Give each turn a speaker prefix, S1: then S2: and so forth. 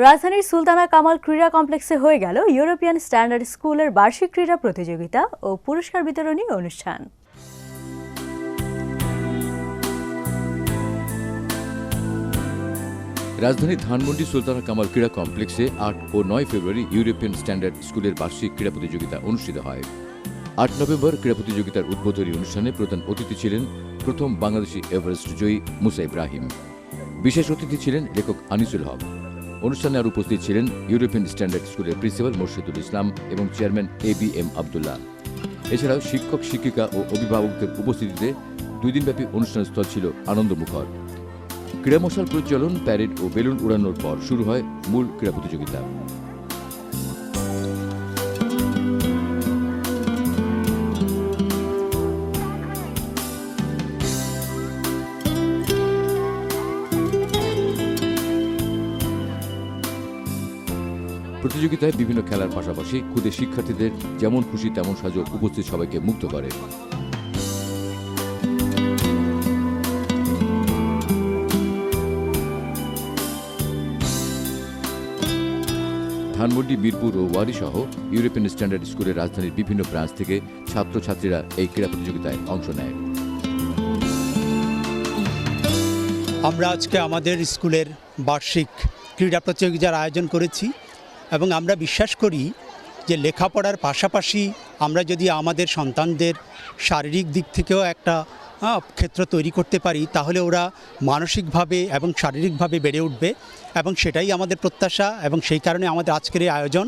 S1: রাজধানীর সুলতানা কামাল ক্রীড়া কমপ্লেক্সে হয়ে গেল ইউরোপিয়ান স্ট্যান্ডার্ড স্কুলের বার্ষিক ক্রীড়া প্রতিযোগিতা ও পুরস্কার বিতরণী অনুষ্ঠান।
S2: রাজধানীর ধানমন্ডি সুলতানা কামাল ক্রীড়া কমপ্লেক্সে ৮ ও ৯ ফেব্রুয়ারি ইউরোপিয়ান স্ট্যান্ডার্ড স্কুলের বার্ষিক ক্রীড়া প্রতিযোগিতা অনুষ্ঠিত হয়। ৮ নভেম্বর ক্রীড়া প্রতিযোগিতার উদ্বোধনী অনুষ্ঠানে প্রধান অতিথি ছিলেন প্রথম বাংলাদেশি এভারেস্ট জয়ী মুসা ইব্রাহিম। বিশেষ অতিথি ছিলেন লেখক আনিসুল হক। অনুষ্ঠানে আর উপস্থিত ছিলেন ইউরোপিয়ান স্ট্যান্ডার্ড স্কুলের প্রিন্সিপাল মোর্শেদুল ইসলাম এবং চেয়ারম্যান ABM আবদুল্লাহ। এছাড়াও শিক্ষক শিক্ষিকা ও অভিভাবকদের উপস্থিতিতে ২ দিনব্যাপী অনুষ্ঠানস্থল ছিল আনন্দমুখর। ক্রীড়া মশাল পরিচালন, প্যারেড ও বেলুন উড়ানোর পর শুরু হয় মূল ক্রীড়া প্রতিযোগিতা। প্রতিযোগিতায় বিভিন্ন খেলার পাশাপাশি খুদে শিক্ষার্থীদের যেমন খুশি তেমন সাজো উপস্থিত সবাইকে মুগ্ধ করে। ধানমন্ডি, মিরপুর ও ওয়ারি সহ ইউরোপিয়ান স্ট্যান্ডার্ড স্কুলের রাজধানীর বিভিন্ন ব্রাঞ্চ থেকে ছাত্রছাত্রীরা এই ক্রীড়া প্রতিযোগিতায় অংশ নেয়।
S3: আমরা আজকে আমাদের স্কুলের বার্ষিক ক্রীড়া প্রতিযোগিতার আয়োজন করেছি এবং আমরা বিশ্বাস করি যে লেখাপড়ার পাশাপাশি আমরা যদি আমাদের সন্তানদের শারীরিক দিক থেকেও একটা ক্ষেত্র তৈরি করতে পারি তাহলে ওরা মানসিকভাবে এবং শারীরিকভাবে বেড়ে উঠবে এবং সেটাই আমাদের প্রত্যাশা এবং সেই কারণে আমাদের আজকের এই আয়োজন।